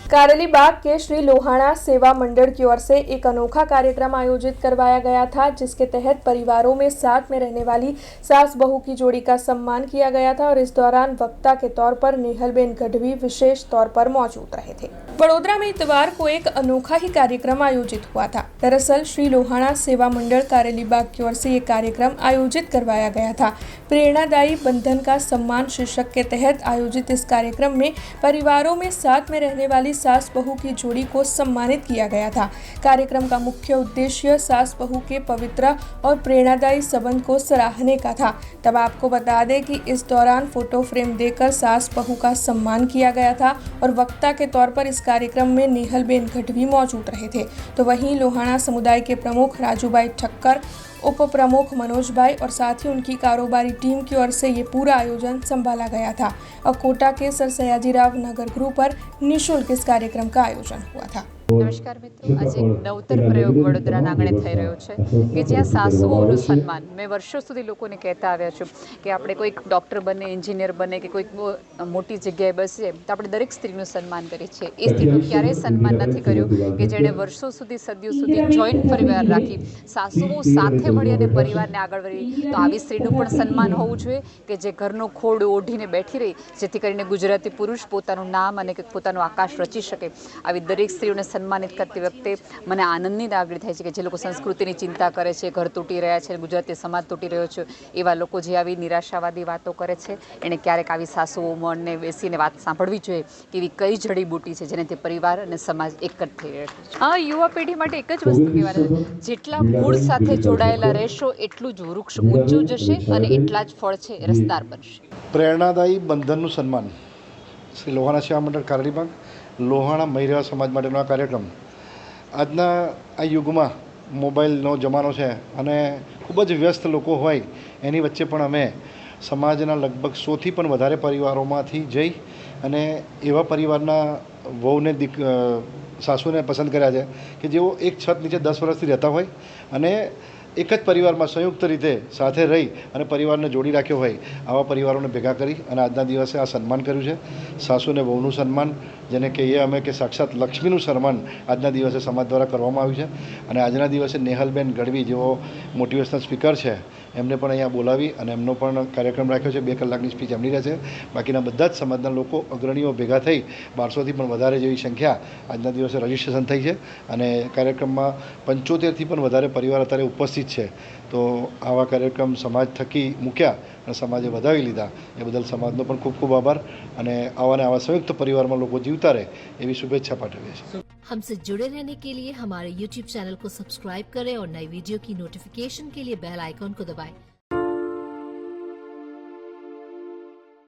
कारेली बाग के श्री लोहाना सेवा मंडल की ओर से एक अनोखा कार्यक्रम आयोजित करवाया गया था, जिसके तहत परिवारों में साथ में रहने वाली सास बहू की जोड़ी का सम्मान किया गया था और इस दौरान वक्ता के तौर पर नेहलबेन गढ़वी विशेष तौर पर मौजूद रहे थे। वडोदरा में इतवार को एक अनोखा ही कार्यक्रम आयोजित हुआ था। दरअसल श्री लोहाना सेवा मंडल कारेली बाग की ओर से ये कार्यक्रम आयोजित करवाया गया था। प्रेरणादायी बंधन का सम्मान शीर्षक के तहत आयोजित इस कार्यक्रम में परिवारों में साथ में रहने वाली सास बहू की जोड़ी को सम्मानित किया गया था। कार्यक्रम का मुख्य उद्देश्य सास बहू के पवित्र और प्रेरणादायी संबंध को सराहने का था। तब आपको बता दें कि इस दौरान फोटो फ्रेम देकर सास बहू का सम्मान किया गया था और वक्ता के तौर पर इस कार्यक्रम में नेहलबेन गढ़वी मौजूद रहे थे। तो वहीं लोहाना समुदाय के प्रमुख राजूभाई ठक्कर, उप प्रमुख मनोज भाई और साथ ही उनकी कारोबारी टीम की ओर से ये पूरा आयोजन संभाला गया था और कोटा के सर सयाजीराव नगर गृह पर निःशुल्क इस कार्यक्रम का आयोजन हुआ था। नमस्कार मित्रों, आज एक नवतर प्रयोग वडोदराના આંગણે થઈ રહ્યો છે કે જ્યાં સાસુઓનું સન્માન મેં વર્ષો સુધી લોકોને કહેતા આવ્યા છું કે આપણે કોઈક ડૉક્ટર બને, એન્જિનિયર બને કે કોઈક મોટી જગ્યાએ બેસીએ તો આપણે દરેક સ્ત્રીનું સન્માન કરીએ છીએ। એ સ્ત્રીનું ક્યારેય સન્માન નથી કર્યું કે જેણે વર્ષો સુધી, સદીઓ સુધી જોઈન્ટ પરિવાર રાખી સાસુઓ સાથે મળી અને પરિવારને આગળ વધી। તો આવી સ્ત્રીનું પણ સન્માન હોવું જોઈએ કે જે ઘરનો ખોડ ઓઢીને બેઠી રહી, જેથી કરીને ગુજરાતી પુરુષ પોતાનું નામ અને પોતાનું આકાશ રચી શકે। આવી દરેક સ્ત્રીઓને સન્માનિત કરતી વખતે મને આનંદની લાગણી થાય છે કે જે લોકો સંસ્કૃતિની ચિંતા કરે છે, ઘર તૂટી રહ્યા છે, ગુજરાતી સમાજ તૂટી રહ્યો છે, એવા લોકો જે આવી નિરાશાવાદી વાતો કરે છે એણે ક્યારેક આવી સાસુઓ મનને બેસીને વાત સાંભળવી જોઈએ કે એવી કઈ જડીબૂટી છે જેનાથી પરિવાર અને સમાજ એક જ થઈ રહ્યો છે। આ યુવા પેઢી માટે એક જ વસ્તુ કહેવાની છે, જેટલા મૂળ સાથે જોડાયેલા રહેશો એટલું જ વૃક્ષ ઊંચું જશે અને એટલા જ ફળ છે રસદાર બનશે। પ્રેરણાદાયી બંધનનું સન્માન શ્રી લોહાણા સેવા મંડળ કારેલી બાગ લોહાણા મહિલા સમાજ માટેનો આ કાર્યક્રમ આજના આ યુગમાં મોબાઈલનો જમાનો છે અને ખૂબ જ વ્યસ્ત લોકો હોય એની વચ્ચે પણ અમે સમાજના લગભગ 100થી પણ વધારે પરિવારોમાંથી જઈ અને એવા પરિવારના વહુને સાસુને પસંદ કર્યા છે કે જેઓ એક છત નીચે 10 વર્ષથી રહેતા હોય અને એક જ પરિવારમાં સંયુક્ત રીતે સાથે રહી અને પરિવારને જોડી રાખ્યો હોય આવા પરિવારોને ભેગા કરી અને આજના દિવસે આ સન્માન કર્યું છે। સાસુ અને વહુનું સન્માન, જેને કહીએ અમે કે સાક્ષાત લક્ષ્મીનું સન્માન આજના દિવસે સમાજ દ્વારા કરવામાં આવ્યું છે। અને આજના દિવસે નેહલબેન ગઢવી જેઓ મોટિવેશનલ સ્પીકર છે એમને પણ અહીંયા બોલાવી અને એમનો પણ કાર્યક્રમ રાખ્યો છે। 2 કલાકની સ્પીચ એમની રહેશે। બાકીના બધા જ સમાજના લોકો અગ્રણીઓ ભેગા થઈ 1200થી પણ વધારે જેવી સંખ્યા આજના દિવસે રજીસ્ટ્રેશન થઈ છે અને કાર્યક્રમમાં 75થી પણ વધારે પરિવાર અત્યારે ઉપસ્થિત છે। તો આવા કાર્યક્રમ સમાજ થકી મૂક્યા અને સમાજે વધાવી લીધા એ બદલ સમાજનો પણ ખૂબ ખૂબ આભાર અને આવા સંયુક્ત પરિવારમાં લોકો જીવતા રહે એવી શુભેચ્છા પાઠવીએ છીએ। हमसे जुड़े रहने के लिए हमारे YouTube चैनल को सब्सक्राइब करें और नई वीडियो की नोटिफिकेशन के लिए बेल आइकॉन को दबाएं।